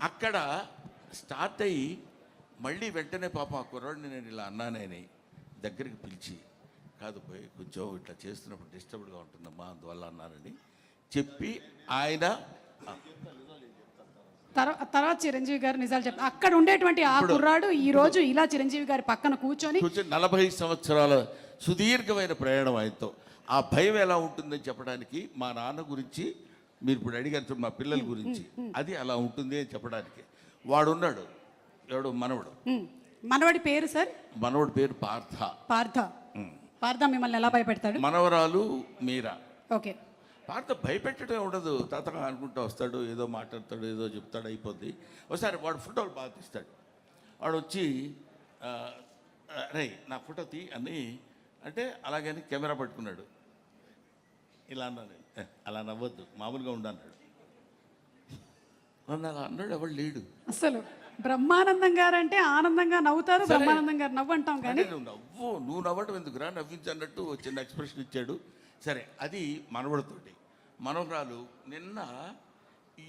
అక్కడ స్టార్ట్ అయ్యి మళ్ళీ వెంటనే పాపం ఆ కుర్రాడిని నేను ఇలా అన్నానని దగ్గరికి పిలిచి కాదు పోయి కొంచెం ఇట్లా చేస్తున్నప్పుడు డిస్టర్బ్డ్గా ఉంటుందమ్మా అందువల్ల అన్నానని చెప్పి ఆయన తర్వాత చిరంజీవి గారు నిజాలు చెప్తారు. అక్కడ ఉండేటువంటి ఆ కుర్రాడు ఈ రోజు ఇలా చిరంజీవి గారి పక్కన కూర్చొని 40 సంవత్సరాల సుదీర్ఘమైన ప్రయాణం ఆయనతో ఆ భయం ఎలా ఉంటుందని చెప్పడానికి మా నాన్న గురించి మీరు ఇప్పుడు అడిగారు మా పిల్లల గురించి అది అలా ఉంటుంది అని చెప్పడానికి వాడున్నాడు ఎవడు మనవడి పేరు సార్ మనవడి పేరు పార్థ మిమ్మల్ని ఎలా భయపెడతాడు? మనవరాలు మీరా. ఓకే. పార్థ భయపెట్టడం ఉండదు, తాతగా అనుకుంటూ వస్తాడు, ఏదో మాట్లాడతాడు, ఏదో చెప్తాడు, అయిపోద్ది. ఒకసారి వాడు ఫోటోలు బాగా తీస్తాడు. వాడు వచ్చి రే నా ఫోటో తీ అని అంటే అలాగని కెమెరా పట్టుకున్నాడు. ఇలా అన్నాడు, అలా నవ్వద్దు మామూలుగా ఉండన్నాడు. నన్ను అలా అన్నాడు, ఎవడు లేడు అసలు. బ్రహ్మానందం గారు అంటే ఆనందంగా నవ్వుతారు, బ్రహ్మానందం గారు నవ్వు అంటాం కానీ నువ్వు నవ్వడం ఎందుకురా నవ్వించన్నట్టు చిన్న ఎక్స్ప్రెషన్ ఇచ్చాడు. సరే, అది మనవడితోటి. మనవరాలు నిన్న ఈ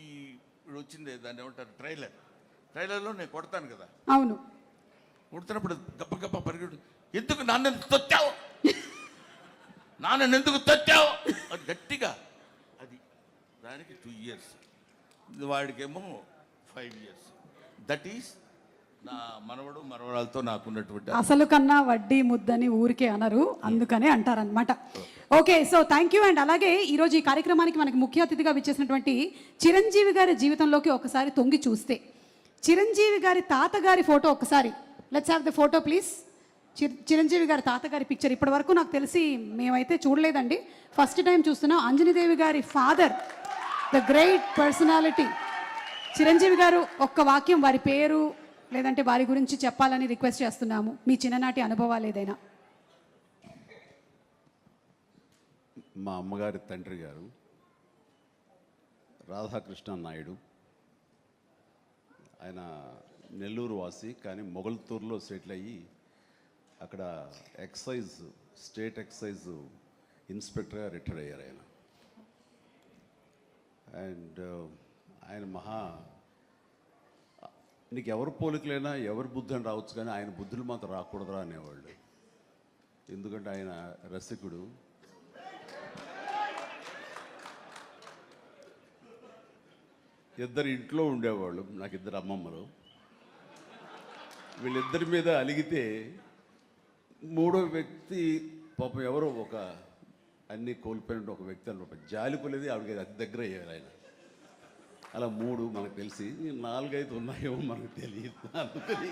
ఇప్పుడు వచ్చింది దాన్ని ఏమంటారు ట్రైలర్లో నేను కొడతాను కదా, అవును, కొడుతున్నప్పుడు గప్ప గప్ప పరిగెడు, ఎందుకు నాన్న తొచ్చావు ఎందుకు తొచ్చావు అది గట్టిగా, అది దానికి 2 years, వాడికేమో 5 years. దట్ ఈస్ నా మనవడు మనవరాలతో నాకున్నటువంటి అసలు కన్నా వడ్డీ ముద్దని ఊరికే అనరు, అందుకనే అంటారనమాట. Okay, so thank you. And అలాగే ఈరోజు ఈ కార్యక్రమానికి మనకి ముఖ్య అతిథిగా విచ్చేసినటువంటి చిరంజీవి గారి జీవితంలోకి ఒకసారి తొంగి చూస్తే చిరంజీవి గారి తాతగారి ఫోటో ఒకసారి let's have the photo please. Chiranjeevi గారి తాతగారి పిక్చర్ ఇప్పటి వరకు నాకు తెలిసి మేమైతే చూడలేదండి, ఫస్ట్ టైం చూస్తున్నాం. అంజనీదేవి గారి father, the great personality Chiranjeevi గారు. ఒక్క వాక్యం వారి పేరు లేదంటే వారి గురించి చెప్పాలని రిక్వెస్ట్ చేస్తున్నాము, మీ చిన్ననాటి అనుభవాలు ఏదైనా. మా అమ్మగారి తండ్రి గారు రాధాకృష్ణ నాయుడు, ఆయన నెల్లూరు వాసి కానీ మొగల్తూరులో సెటిల్ అయ్యి అక్కడ స్టేట్ ఎక్సైజ్ ఇన్స్పెక్టర్గా రిటైర్ అయ్యారు ఆయన. అండ్ ఆయన నీకు ఎవరు పోలికలైనా ఎవరి బుద్ధి అని రావచ్చు కానీ ఆయన బుద్ధులు మాత్రం రాకూడదురా అనేవాళ్ళు. ఎందుకంటే ఆయన రసికుడు. ఇద్దరు ఇంట్లో ఉండేవాళ్ళు, నాకు 2 అమ్మమ్మలు. వీళ్ళిద్దరి మీద అలిగితే 3వ వ్యక్తి పాపం ఎవరో అన్నీ కోల్పోయిన ఒక వ్యక్తి అన్నమాట, జాలిపోలేదు, ఆవిడకి అతి దగ్గర అయ్యారు ఆయన. అలా 3 మనకు తెలిసి 4-5 ఉన్నాయేమో మనకు తెలియదు. అందుకని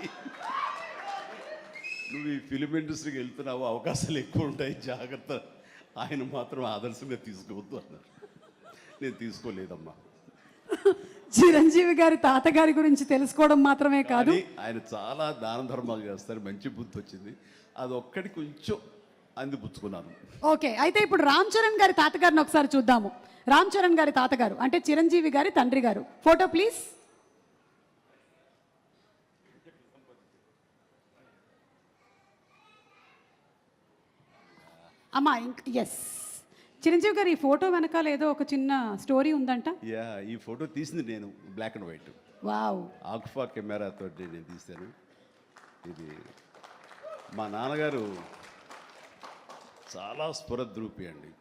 నువ్వు ఈ ఫిలిం ఇండస్ట్రీకి వెళ్తున్నావు, అవకాశాలు ఎక్కువ ఉంటాయి, జాగ్రత్త, ఆయన మాత్రం ఆదర్శంగా తీసుకోవద్దు అన్నారు. నేను తీసుకోలేదమ్మా. చిరంజీవి గారి తాతగారి గురించి తెలుసుకోవడం మాత్రమే కాదు, ఆయన చాలా దాన ధర్మాలు చేస్తారు, మంచి బుద్ధి వచ్చింది, అది ఒక్కటి కొంచెం అందిపుచ్చుకున్నాను. ఓకే, అయితే ఇప్పుడు రామ్ చరణ్ గారి తాతగారిని ఒకసారి చూద్దాము. రామ్ చరణ్ గారి తాతగారు అంటే చిరంజీవి గారి తండ్రి గారు, ఫోటో ప్లీజ్. అమ్మా ఎస్, చిరంజీవి గారు ఈ ఫోటో వెనకాల ఏదో ఒక చిన్న స్టోరీ ఉందంట. ఈ ఫోటో తీసింది నేను, బ్లాక్ అండ్ వైట్. వావ్. ఆక్ఫా కెమెరాతో నేను తీశాను. ఇది మా నాన్నగారు చాలా స్ఫురద్రూపి అండి.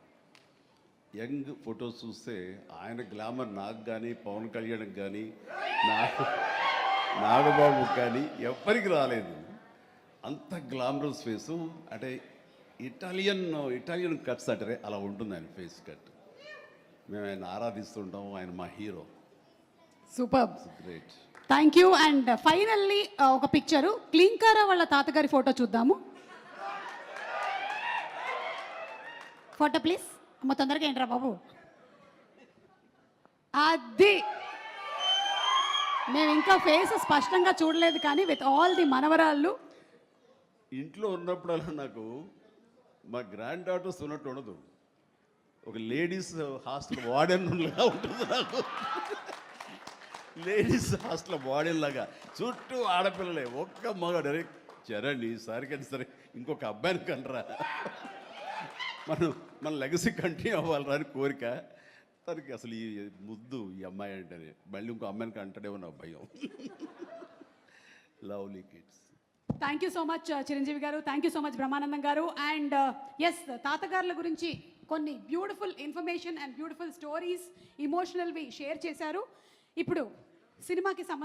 యంగ్ ఫొటోస్ చూస్తే ఆయన గ్లామర్ నాకు కానీ, పవన్ కళ్యాణ్కి కానీ, నాగబాబుకి కానీ ఎవ్వరికి రాలేదు. అంత గ్లామరస్ ఫేసు, అంటే ఇటాలియన్ కట్స్ అంటారే అలా ఉంటుంది ఆయన ఫేస్ కట్. మేము ఆయన ఆరాధిస్తుంటాము, ఆయన మా hero. Super, great, thank you. And finally ఒక పిక్చరు క్లీంకారా వాళ్ళ తాతగారి ఫోటో చూద్దాము. Photo please. అమ్మ తొందరగా ఏంట్రా బాబు, అది మేము ఇంకా ఫేస్ స్పష్టంగా చూడలేదు కానీ విత్ ఆల్ ది మనవరాళ్ళు ఇంట్లో ఉన్నప్పుడల్లా నాకు మా గ్రాండ్ డాటర్స్ ఉన్నట్టు ఉండదు, ఒక లేడీస్ హాస్టల్ వార్డెన్ లాగా ఉంటుంది నాకు. లేడీస్ హాస్టల్ వార్డెన్ లాగా చుట్టూ ఆడపిల్లలే, ఒక్క మగాడు. అరే చరణ్ ఈసారికైనా సరే ఇంకొక అబ్బాయిని కనరా, మన లెగసీ కంటిన్యూ అవ్వాలని కోరిక. తనకి అసలు ఈ ముద్దు ఈ అమ్మాయి అంటేనే మళ్ళీ ఇంకో అమ్మాయికి అంటాడేమో నా భయం. Lovely kids. Thank you so much Chiranjeevi garu, thank you so much Brahmanandam garu. And yes, తాతగారుల గురించి కొన్ని beautiful information and beautiful stories, ఇమోషనల్వి షేర్ చేశారు. ఇప్పుడు సినిమాకి సంబంధించి